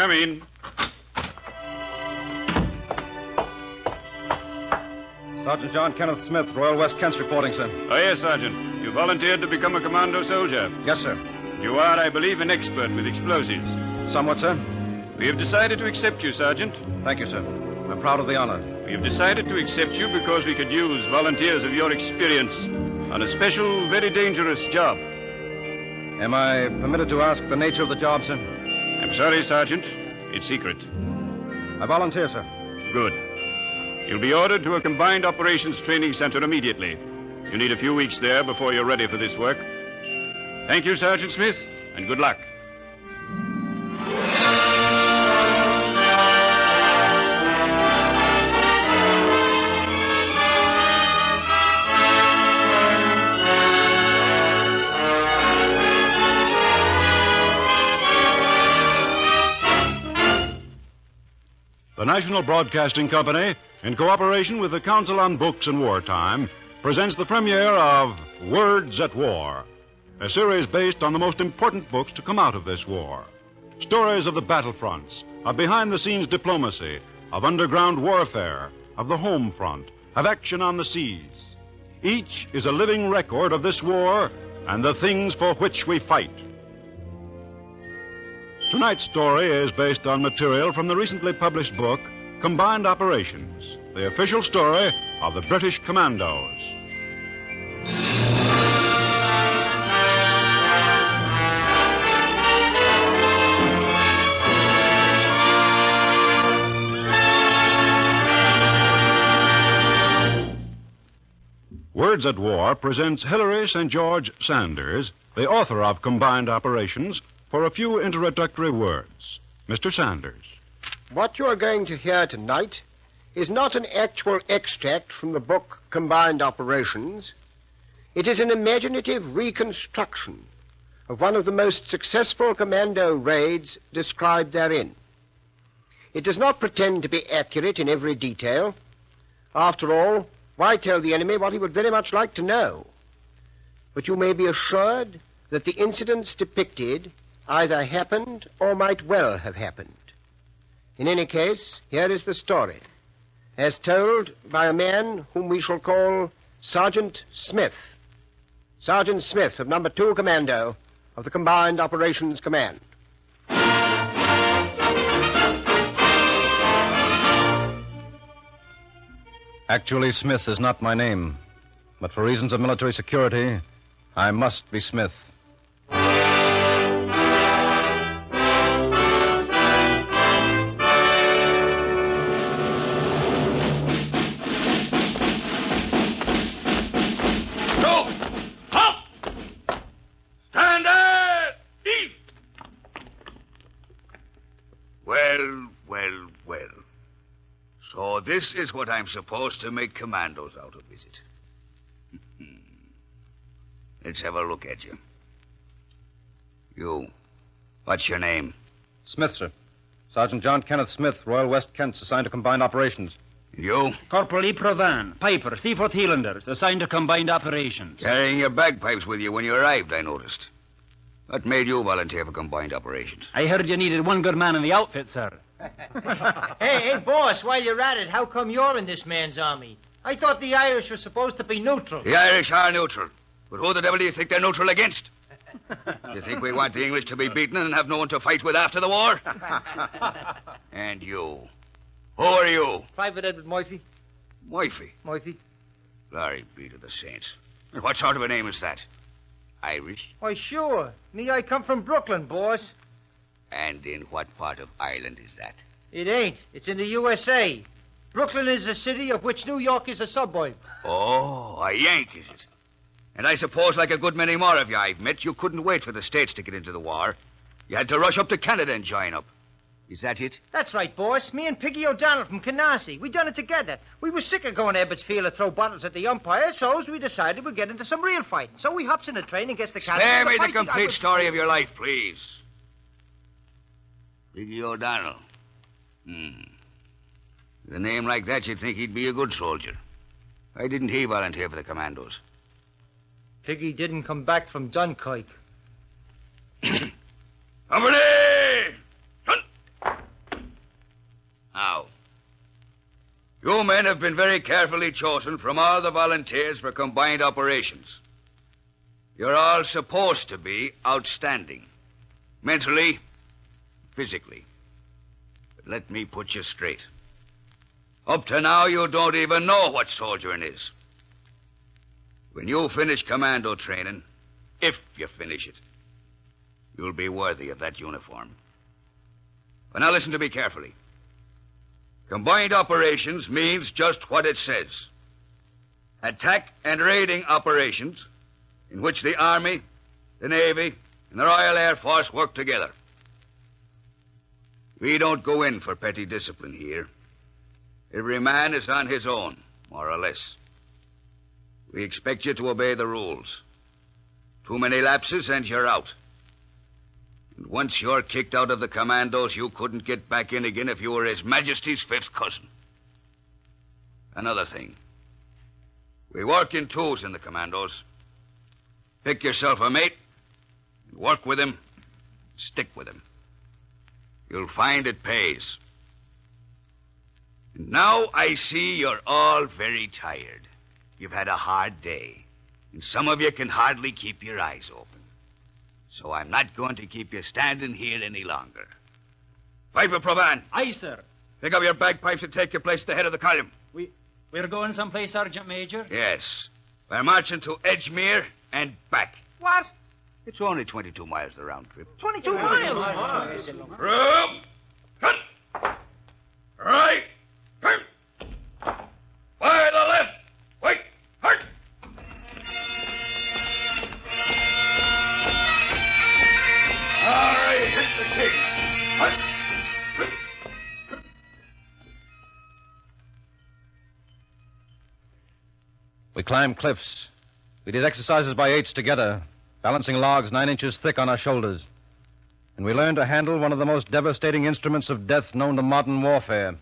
Come in. Sergeant John Kenneth Smith, Royal West Kents reporting, sir. Oh, yes, Sergeant. You volunteered to become a commando soldier. Yes, sir. You are, I believe, an expert with explosives. Somewhat, sir. We have decided to accept you, Sergeant. Thank you, sir. I'm proud of the honor. We have decided to accept you because we could use volunteers of your experience on a special, very dangerous job. Am I permitted to ask the nature of the job, sir? I'm sorry, Sergeant. It's secret. I volunteer, sir. Good. You'll be ordered to a combined operations training center immediately. You need a few weeks there before you're ready for this work. Thank you, Sergeant Smith, and good luck. The National Broadcasting Company, in cooperation with the Council on Books in Wartime, presents the premiere of Words at War, a series based on the most important books to come out of this war. Stories of the battlefronts, of behind-the-scenes diplomacy, of underground warfare, of the home front, of action on the seas. Each is a living record of this war and the things for which we fight. Tonight's story is based on material from the recently published book, Combined Operations, the official story of the British Commandos. Words at War presents Hilary St. George Sanders, the author of Combined Operations, for a few introductory words. Mr. Sanders. What you are going to hear tonight is not an actual extract from the book Combined Operations. It is an imaginative reconstruction of one of the most successful commando raids described therein. It does not pretend to be accurate in every detail. After all, why tell the enemy what he would very much like to know? But you may be assured that the incidents depicted either happened or might well have happened. In any case, here is the story, as told by a man whom we shall call Sergeant Smith. Sergeant Smith of Number 2 Commando of the Combined Operations Command. Actually, Smith is not my name. But for reasons of military security, I must be Smith. So this is what I'm supposed to make commandos out of, is it? Let's have a look at you. You, what's your name? Smith, sir. Sergeant John Kenneth Smith, Royal West Kents, assigned to Combined Operations. You? Corporal E. Provan, Piper, Seaforth Hielanders, assigned to Combined Operations. Carrying your bagpipes with you when you arrived, I noticed. What made you volunteer for Combined Operations? I heard you needed one good man in the outfit, sir. Hey, boss, while you're at it, how come you're in this man's army? I thought the Irish were supposed to be neutral. The Irish are neutral. But who the devil do you think they're neutral against? You think we want the English to be beaten and have no one to fight with after the war? And you? Who are you? Private Edward Murphy. Murphy? Murphy. Glory be to the saints. And what sort of a name is that? Irish? Why, sure. Me, I come from Brooklyn, boss. And in what part of Ireland is that? It ain't. It's in the USA. Brooklyn is a city of which New York is a suburb. Oh, a Yank, is it? And I suppose, like a good many more of you I've met, you couldn't wait for the States to get into the war. You had to rush up to Canada and join up. Is that it? That's right, boss. Me and Piggy O'Donnell from Canarsie. We done it together. We was sick of going to Ebbetsfield to throw bottles at the umpire, so we decided we'd get into some real fighting. So we hops in a train and gets to Canada. Spare me the complete story of your life, please. Piggy O'Donnell. With a name like that, you'd think he'd be a good soldier. Why didn't he volunteer for the commandos? Piggy didn't come back from Dunkirk. Company! Hunt! You men have been very carefully chosen from all the volunteers for combined operations. You're all supposed to be outstanding. Mentally, physically. But let me put you straight. Up to now, you don't even know what soldiering is. When you finish commando training, if you finish it, you'll be worthy of that uniform. But now listen to me carefully. Combined operations means just what it says. Attack and raiding operations in which the Army, the Navy, and the Royal Air Force work together. We don't go in for petty discipline here. Every man is on his own, more or less. We expect you to obey the rules. Too many lapses and you're out. And once you're kicked out of the commandos, you couldn't get back in again if you were His Majesty's fifth cousin. Another thing. We work in twos in the commandos. Pick yourself a mate, and work with him, stick with him. You'll find it pays. And now I see you're all very tired. You've had a hard day, and some of you can hardly keep your eyes open. So I'm not going to keep you standing here any longer. Piper Provan. Aye, sir. Pick up your bagpipes and take your place at the head of the column. We're going someplace, Sergeant Major? Yes. We're marching to Edgemere and back. What? It's only 22 miles the round trip. 22 miles? Room! Cut! Right! Turn! By the left! Wait! Hurt! All right, hit the king! Hurt! We climbed cliffs. We did exercises by eights together, balancing logs 9 inches thick on our shoulders. And we learned to handle one of the most devastating instruments of death known to modern warfare.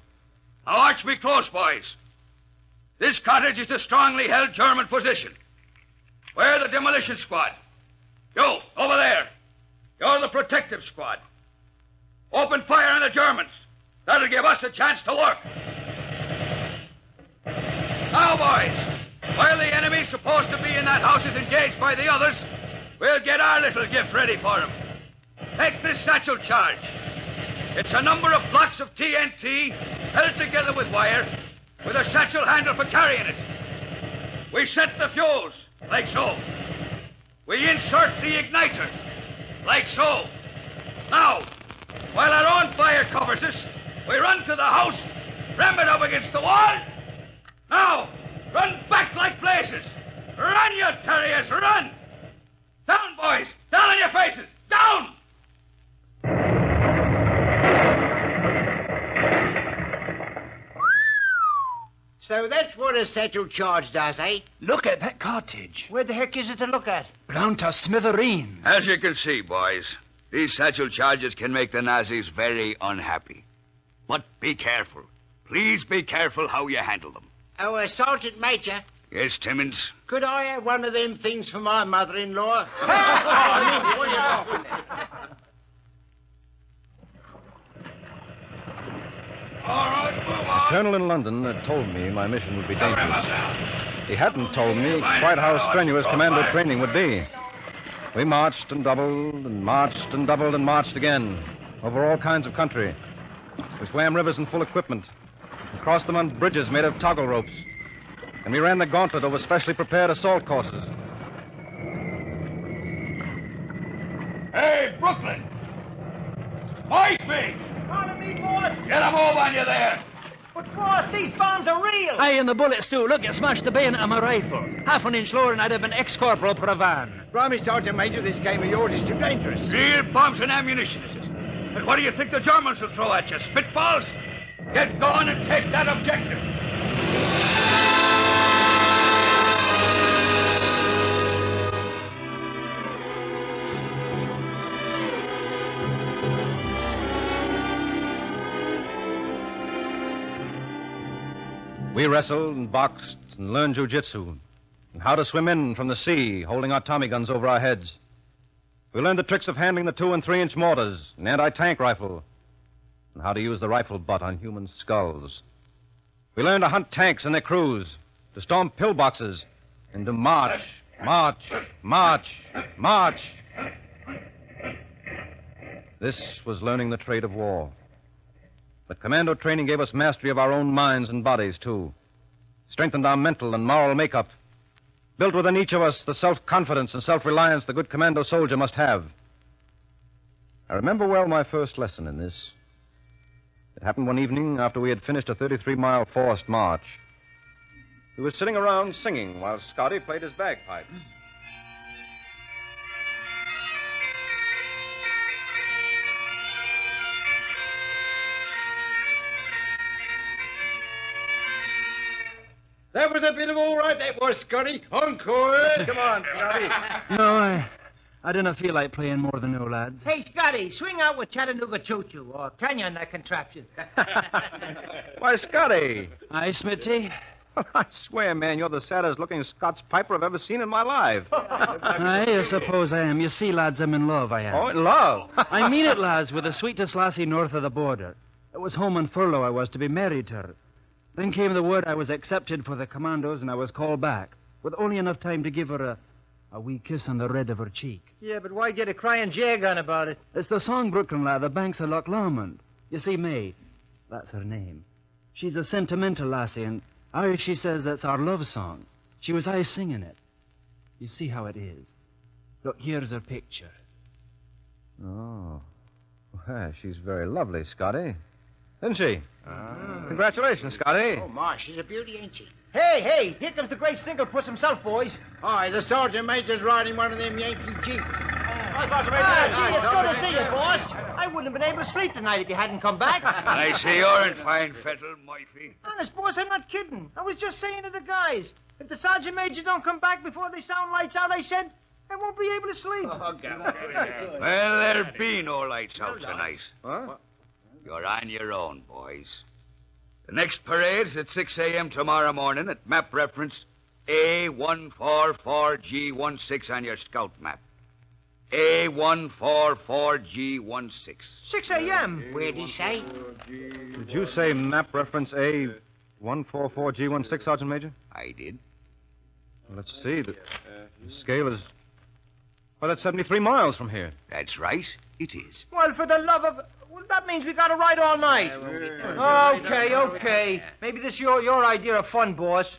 Now watch me close, boys. This cottage is a strongly held German position. We're the demolition squad. You, over there. You're the protective squad. Open fire on the Germans. That'll give us a chance to work. Now, boys, while the enemy's supposed to be in that house is engaged by the others, we'll get our little gift ready for him. Take this satchel charge. It's a number of blocks of TNT held together with wire with a satchel handle for carrying it. We set the fuse, like so. We insert the igniter, like so. Now, while our own fire covers us, we run to the house, ram it up against the wall. Now, run back like blazes. Run, you terriers, run! Down, boys! Down on your faces! Down! So that's what a satchel charge does, eh? Look at that cottage. Where the heck is it to look at? Blown to smithereens. As you can see, boys, these satchel charges can make the Nazis very unhappy. But be careful. Please be careful how you handle them. Oh, Sergeant Major, Yes, Timmins? could I have one of them things for my mother-in-law? All right, move on. Colonel in London had told me my mission would be dangerous. He hadn't told me quite how strenuous commando training would be. We marched and doubled and marched and doubled and marched again over all kinds of country. We swam rivers in full equipment and crossed them on bridges made of toggle ropes. And we ran the gauntlet over specially prepared assault courses. Hey, Brooklyn! My feet! Pardon me, boss. Get a move on you there! But, boss, these bombs are real. Aye, and the bullets, too. Look, you smashed the bayonet of my rifle. Half an inch lower and I'd have been ex-corporal Pravan. Blimey, Sergeant Major, this game of yours is too dangerous. Real bombs and ammunition, is it? And what do you think the Germans will throw at you? Spitballs? Get going and take that objective. We wrestled and boxed and learned jiu-jitsu and how to swim in from the sea, holding our Tommy guns over our heads. We learned the tricks of handling the 2- and 3-inch mortars, an anti-tank rifle, and how to use the rifle butt on human skulls. We learned to hunt tanks and their crews, to storm pillboxes, and to march, march, march, march. This was learning the trade of war. But commando training gave us mastery of our own minds and bodies, too. Strengthened our mental and moral makeup. Built within each of us the self-confidence and self-reliance the good commando soldier must have. I remember well my first lesson in this. It happened one evening after we had finished a 33-mile forced march. We were sitting around singing while Scotty played his bagpipe. That was a bit of all right, that was, Scotty. Encore. Come on, Scotty. No, I didn't feel like playing more than you lads. Hey, Scotty, swing out with Chattanooga Choo-Choo, or can you on that contraption? Why, Scotty. Aye, Smitty? I swear, man, you're the saddest-looking Scots piper I've ever seen in my life. Aye, I suppose I am. You see, lads, I'm in love, I am. Oh, in love? I mean it, lads, with the sweetest lassie north of the border. It was home on furlough I was to be married to her. Then came the word I was accepted for the commandos, and I was called back, with only enough time to give her a wee kiss on the red of her cheek. Yeah, but why get a crying jag on about it? It's the song, Brooklyn, lad, the banks of Loch Lomond. You see, May, that's her name. She's a sentimental lassie, and she says that's our love song. She was singing it. You see how it is. Look, here's her picture. Oh. Well, she's very lovely, Scotty. Isn't she? Congratulations, Scotty. Oh, Ma, she's a beauty, ain't she? Hey, here comes the great Singlepuss himself, boys. Aye, the sergeant major's riding one of them Yankee jeeps. Gee, it's good to see you, boss. I wouldn't have been able to sleep tonight if you hadn't come back. I see you're in fine fettle, Murphy. Honest, boss, I'm not kidding. I was just saying to the guys, if the sergeant major don't come back before they sound lights out, I said, I won't be able to sleep. Well, there'll be no lights out tonight. Huh? You're on your own, boys. The next parade's at 6 a.m. tomorrow morning at map reference A144G16 on your scout map. A144G16. 6 a.m. Where'd he say? Did you say map reference A144G16, Sergeant Major? I did. Well, let's see. The scale is... Well, that's 73 miles from here. That's right. It is. Well, for the love of... Well, that means we got to ride all night. Okay. Maybe this is your idea of fun, boss.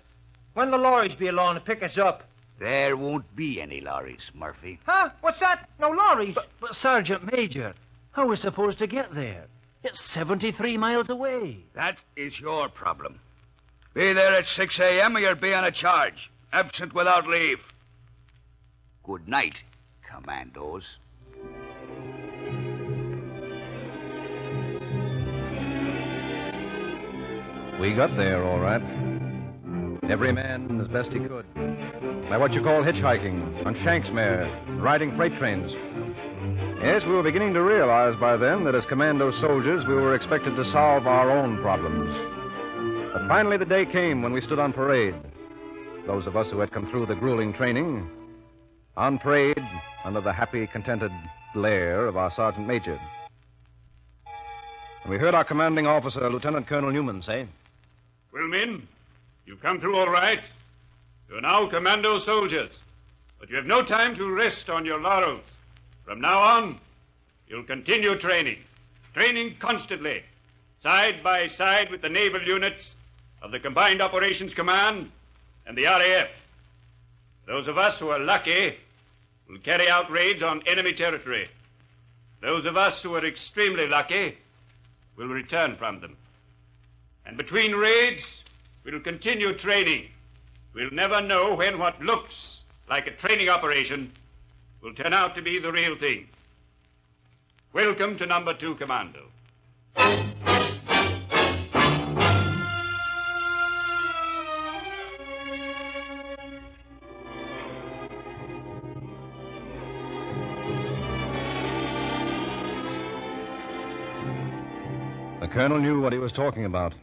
When the lorries be along to pick us up? There won't be any lorries, Murphy. Huh? What's that? No lorries? But Sergeant Major, how are we supposed to get there? It's 73 miles away. That is your problem. Be there at 6 a.m. or you'll be on a charge. Absent without leave. Good night, commandos. We got there, all right. Every man as best he could. By what you call hitchhiking, on Shanks' mare, riding freight trains. Yes, we were beginning to realize by then that as commando soldiers, we were expected to solve our own problems. But finally the day came when we stood on parade. Those of us who had come through the grueling training, on parade under the happy, contented glare of our sergeant major. And we heard our commanding officer, Lieutenant Colonel Newman, say, Well, men, you've come through all right. You're now commando soldiers. But you have no time to rest on your laurels. From now on, you'll continue training. Training constantly, side by side with the naval units of the Combined Operations Command and the RAF. Those of us who are lucky will carry out raids on enemy territory. Those of us who are extremely lucky will return from them. And between raids, we'll continue training. We'll never know when what looks like a training operation will turn out to be the real thing. Welcome to Number 2 Commando. The colonel knew what he was talking about.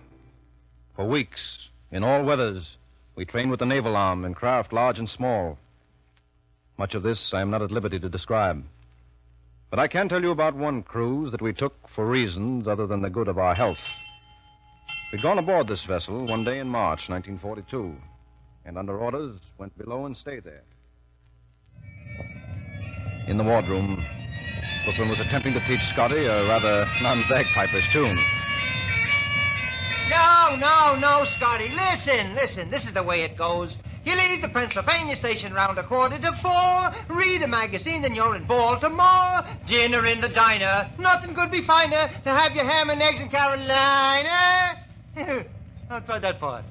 For weeks, in all weathers, we trained with the naval arm in craft large and small. Much of this I am not at liberty to describe. But I can tell you about one cruise that we took for reasons other than the good of our health. We'd gone aboard this vessel one day in March 1942, and under orders went below and stayed there. In the wardroom, Brooklyn was attempting to teach Scotty a rather non-bagpiper's tune. No, Scotty. Listen. This is the way it goes. You leave the Pennsylvania station round 3:45, read a magazine, then you're in Baltimore. Dinner in the diner. Nothing could be finer to have your ham and eggs in Carolina. I'll try that part.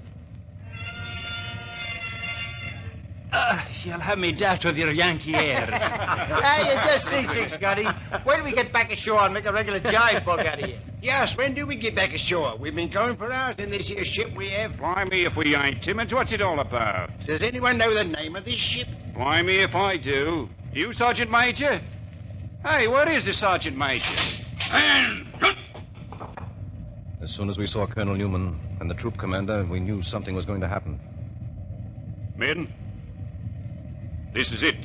You'll have me daft with your Yankee airs. You're just seasick, Scotty. Wait till we get back ashore and make a regular jive book out of you. Yes, when do we get back ashore? We've been going for hours in this here ship we have. Blimey if we ain't, Timmins. What's it all about? Does anyone know the name of this ship? Blimey if I do. You, Sergeant Major? Hey, where is the Sergeant Major? As soon as we saw Colonel Newman and the troop commander, we knew something was going to happen. Men, this is it.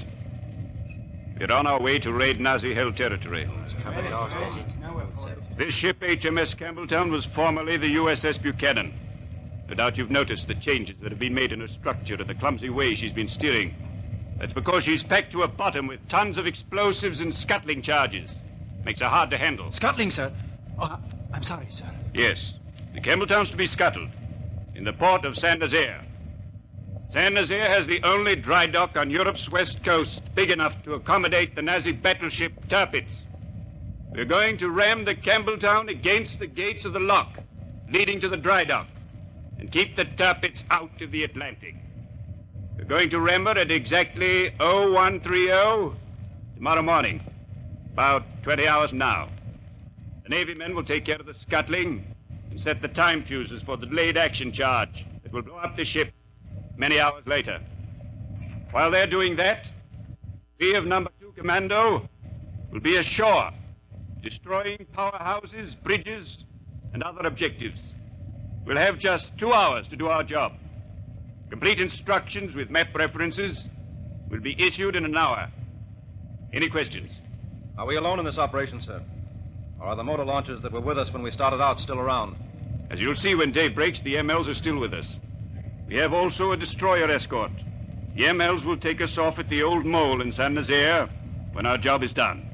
We're on our way to raid Nazi-held territory. This ship, HMS Campbelltown, was formerly the USS Buchanan. No doubt you've noticed the changes that have been made in her structure and the clumsy way she's been steering. That's because she's packed to her bottom with tons of explosives and scuttling charges. Makes her hard to handle. Scuttling, sir? Oh, I'm sorry, sir. Yes, the Campbelltown's to be scuttled in the port of Saint-Nazaire. Saint-Nazaire has the only dry dock on Europe's west coast big enough to accommodate the Nazi battleship Tirpitz. We're going to ram the Campbelltown against the gates of the lock leading to the dry dock and keep the Tirpitz out of the Atlantic. We're going to ram her at exactly 0130 tomorrow morning, about 20 hours from now. The Navy men will take care of the scuttling and set the time fuses for the delayed action charge that will blow up the ship many hours later. While they're doing that, we of Number 2 Commando will be ashore, destroying powerhouses, bridges, and other objectives. We'll have just 2 hours to do our job. Complete instructions with map references will be issued in an hour. Any questions? Are we alone in this operation, sir? Or are the motor launchers that were with us when we started out still around? As you'll see when day breaks, the MLs are still with us. We have also a destroyer escort. The MLs will take us off at the old mole in Saint-Nazaire when our job is done.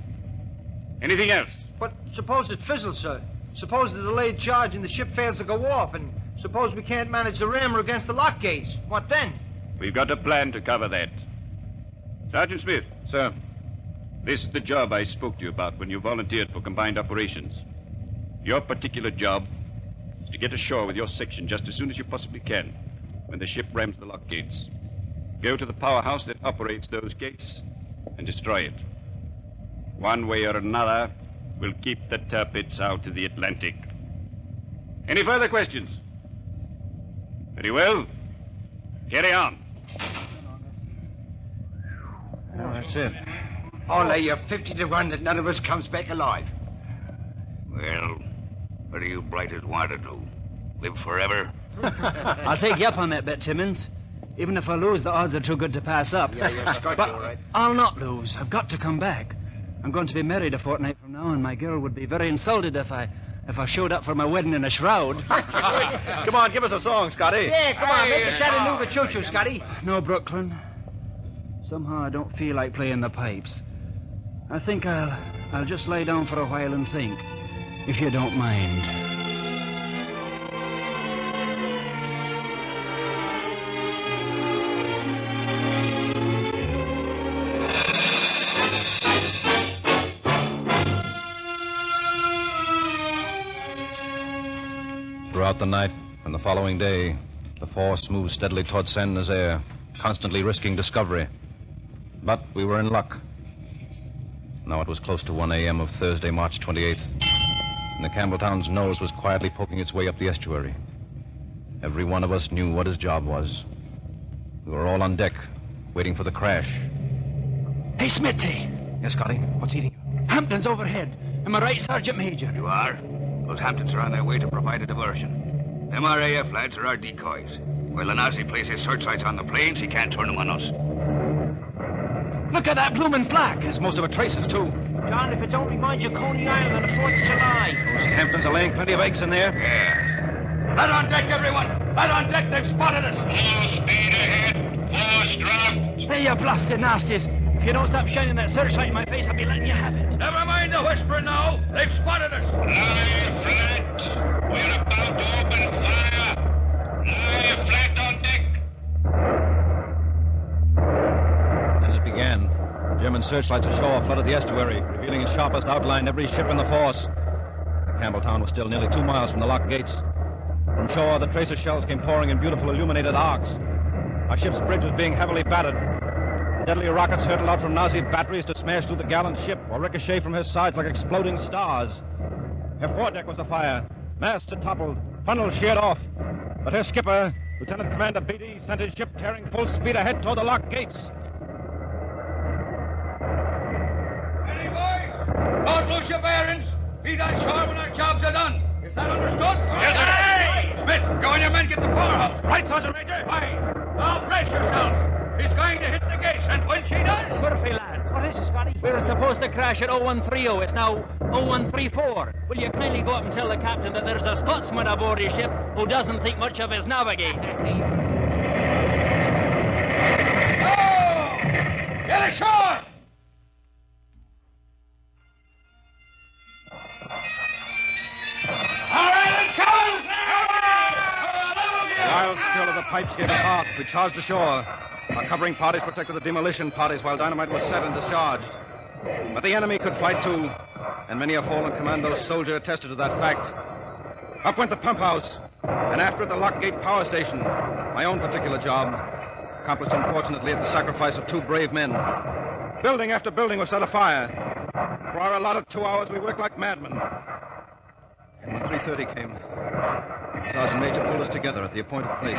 Anything else? But suppose it fizzles, sir. Suppose the delayed charge and the ship fails to go off, and suppose we can't manage the rammer against the lock gates. What then? We've got a plan to cover that. Sergeant Smith. Sir. This is the job I spoke to you about when you volunteered for combined operations. Your particular job is to get ashore with your section just as soon as you possibly can when the ship rams the lock gates. Go to the powerhouse that operates those gates and destroy it. One way or another, we'll keep the Tirpitz out of the Atlantic. Any further questions? Very well. Carry on. Oh, that's it. I'll lay you 50 to 1 that none of us comes back alive. Well, what do you blighters want to do? Live forever? I'll take you up on that bet, Timmins. Even if I lose, the odds are too good to pass up. Yeah, you're Scotch, but all right. I'll not lose. I've got to come back. I'm going to be married a fortnight from now, and my girl would be very insulted if I showed up for my wedding in a shroud. Come on, give us a song, Scotty. Yeah, come on, make the Chattanooga choo-choo, Scotty. No, Brooklyn. Somehow I don't feel like playing the pipes. I think I'll just lay down for a while and think, if you don't mind. Throughout the night and the following day, the force moved steadily toward Saint-Nazaire, constantly risking discovery. But we were in luck. Now it was close to 1 a.m. of Thursday, March 28th, and the Campbelltown's nose was quietly poking its way up the estuary. Every one of us knew what his job was. We were all on deck, waiting for the crash. Hey, Smitty. Yes, Scotty? What's eating you? Hampton's overhead. Am I right, Sergeant Major? You are? Those Hamptons are on their way to provide a diversion. Them RAF lads are our decoys. While the Nazi places searchlights on the planes, he can't turn them on us. Look at that bloomin' flag. There's most of it traces, too. John, if it don't remind you of Coney Island on the 4th of July. Those Hamptons are laying plenty of eggs in there. Yeah. Flat on deck, everyone! Flat on deck, they've spotted us! Full speed ahead. Force draft. Hey, you blasted nasties. If you don't stop shining that searchlight in my face, I'll be letting you have it. Never mind the whispering now. They've spotted us. Lie flat. We're about to open fire. Lie flat on deck. Then it began. German searchlights ashore flooded the estuary, revealing its sharpest outline every ship in the force. Campbelltown was still nearly 2 miles from the lock gates. From shore, the tracer shells came pouring in beautiful illuminated arcs. Our ship's bridge was being heavily battered. Deadly rockets hurtled out from Nazi batteries to smash through the gallant ship or ricochet from her sides like exploding stars. Her foredeck was afire. Masts had toppled. Funnels sheared off. But her skipper, Lieutenant Commander Beatty, sent his ship tearing full speed ahead toward the lock gates. Ready, boys? Don't lose your bearings. Feet on shore when our jobs are done. Is that understood? Yes, sir. Smith, you and your men get the powerhouse. Right, Sergeant Major. Fine. Now brace yourselves. He's going to hit the gates, and when she does... Murphy, lad. What is it, Scotty? We were supposed to crash at 0130. It's now 0134. Will you kindly go up and tell the captain that there's a Scotsman aboard his ship who doesn't think much of his navigator? Oh! Get ashore! All right, let's go! The wild skill of the pipes gave it heart. We charged ashore. Our covering parties protected the demolition parties while dynamite was set and discharged. But the enemy could fight too, and many a fallen commando soldier attested to that fact. Up went the pump house, and after it the Lockgate power station. My own particular job, accomplished unfortunately at the sacrifice of 2 brave men. Building after building was set afire. For our allotted 2 hours, we worked like madmen. And when 3:30 came, Sergeant Major pulled us together at the appointed place.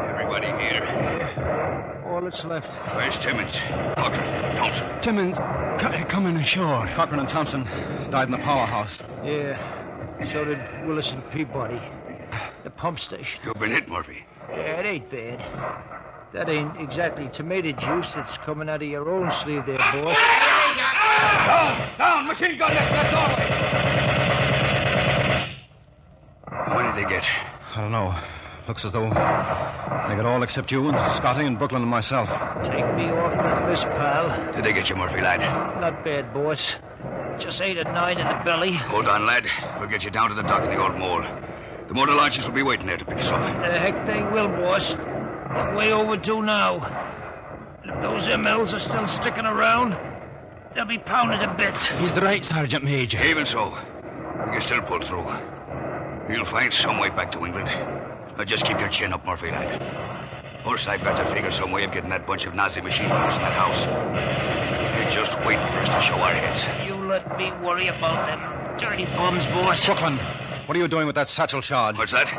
Everybody here. All that's left. Where's Timmins? Cochran, Thompson. Timmins, coming ashore. Cochran and Thompson died in the powerhouse. Yeah. So did Willis and Peabody. The pump station. You've been hit, Murphy. Yeah, it ain't bad. That ain't exactly tomato juice that's coming out of your own sleeve there, boss. Down! Machine gun left that doorway! How many did they get? I don't know. Looks as though they got all except you, and Scotty, and Brooklyn, and myself. Take me off that list, pal. Did they get you, Murphy, lad? Not bad, boss. Just 8 or 9 in the belly. Hold on, lad. We'll get you down to the dock in the old mole. The motor launches will be waiting there to pick us up. The heck they will, boss. They're way overdue now. And if those MLs are still sticking around, they'll be pounded to bits. He's right, Sergeant Major. Even so, we can still pull through. You'll find some way back to England. Now just keep your chin up, Murphy, lad. First, I've got to figure some way of getting that bunch of Nazi machine guns in that house. They're just waiting for us to show our heads. You let me worry about them dirty bums, boss. Brooklyn, what are you doing with that satchel charge? What's that?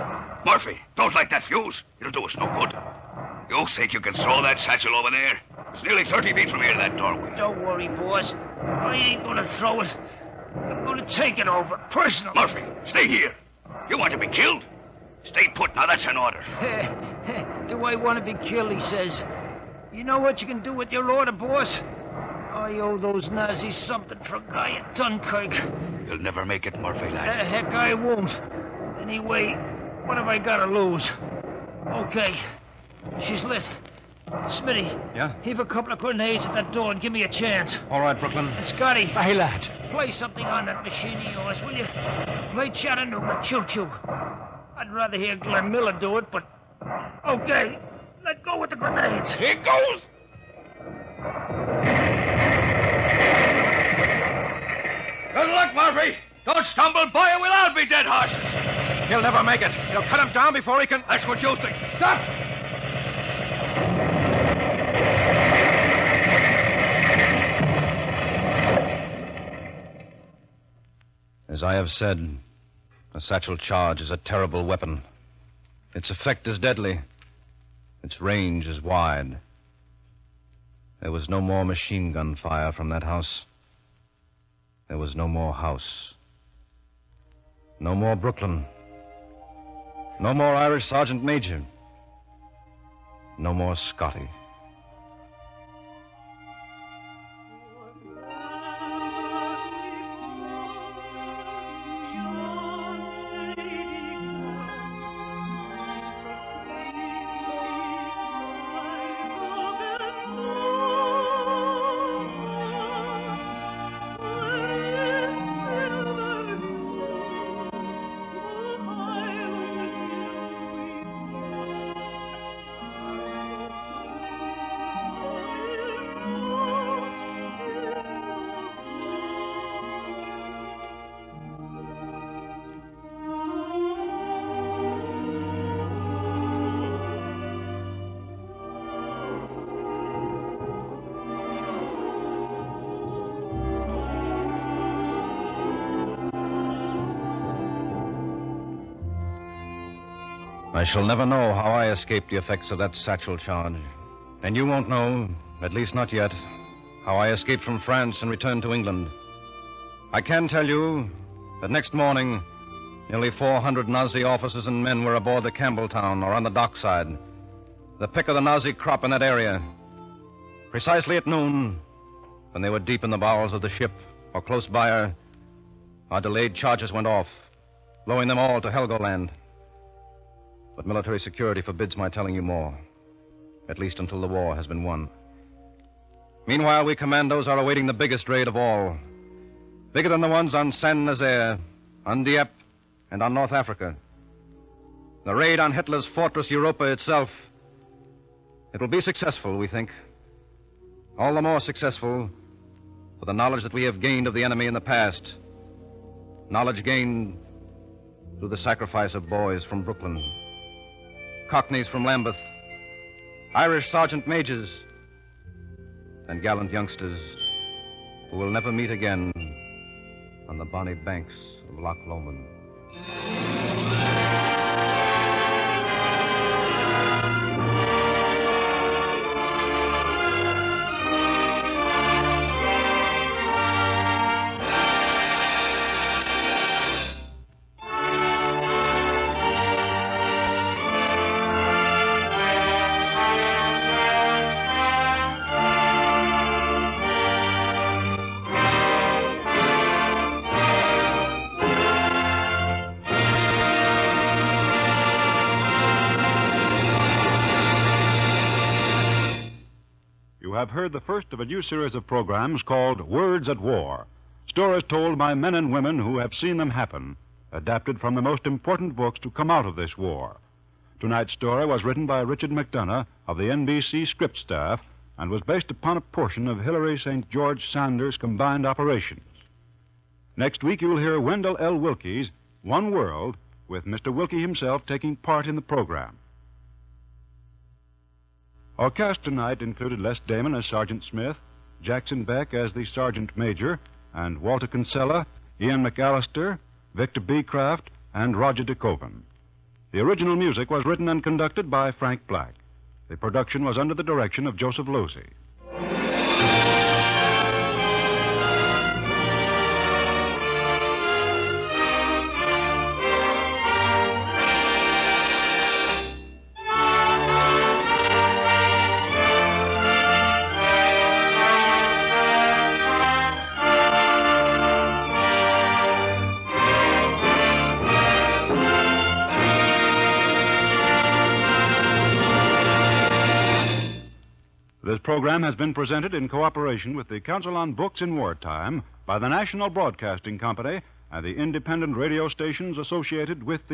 Murphy, don't light that fuse. It'll do us no good. You think you can throw that satchel over there? It's nearly 30 feet from here to that doorway. Don't worry, boss. I ain't gonna throw it. I'm gonna take it over, personally. Murphy, stay here. You want to be killed? Stay put. Now, that's an order. Do I want to be killed, he says. You know what you can do with your order, boss? I owe those Nazis something for a guy at Dunkirk. You'll never make it, Murphy, lad. Heck, I won't. Anyway, what have I got to lose? Okay, she's lit. Smitty. Yeah? Heave a couple of grenades at that door and give me a chance. All right, Brooklyn. And Scotty. Aye, lad. Play something on that machine of yours, will you? Play Chattanooga Choo-Choo. I'd rather hear Glenn Miller do it, but... Okay, let go with the grenades. Here goes! Good luck, Murphy. Don't stumble, boy, or we'll all be dead horses. He'll never make it. He'll cut him down before he can... That's what you think. Stop! As I have said, a satchel charge is a terrible weapon. Its effect is deadly. Its range is wide. There was no more machine gun fire from that house. There was no more house. No more Brooklyn. No more Irish Sergeant Major. No more Scotty. I shall never know how I escaped the effects of that satchel charge. And you won't know, at least not yet, how I escaped from France and returned to England. I can tell you that next morning, nearly 400 Nazi officers and men were aboard the Campbelltown or on the dockside, the pick of the Nazi crop in that area. Precisely at noon, when they were deep in the bowels of the ship or close by her, our delayed charges went off, blowing them all to Helgoland. But military security forbids my telling you more, at least until the war has been won. Meanwhile, we commandos are awaiting the biggest raid of all, bigger than the ones on Saint-Nazaire, on Dieppe, and on North Africa. The raid on Hitler's fortress Europa itself. It will be successful, we think. All the more successful for the knowledge that we have gained of the enemy in the past. Knowledge gained through the sacrifice of boys from Brooklyn, Cockneys from Lambeth, Irish sergeant majors, and gallant youngsters who will never meet again on the bonny banks of Loch Lomond. You have heard the first of a new series of programs called Words at War. Stories told by men and women who have seen them happen, adapted from the most important books to come out of this war. Tonight's story was written by Richard McDonough of the NBC script staff and was based upon a portion of Hilary St. George Sanders' combined operations. Next week, you'll hear Wendell L. Wilkie's One World, with Mr. Wilkie himself taking part in the program. Our cast tonight included Les Damon as Sergeant Smith, Jackson Beck as the Sergeant Major, and Walter Kinsella, Ian McAllister, Victor Beecraft, and Roger DeCoven. The original music was written and conducted by Frank Black. The production was under the direction of Joseph Losey. This program has been presented in cooperation with the Council on Books in Wartime by the National Broadcasting Company and the independent radio stations associated with the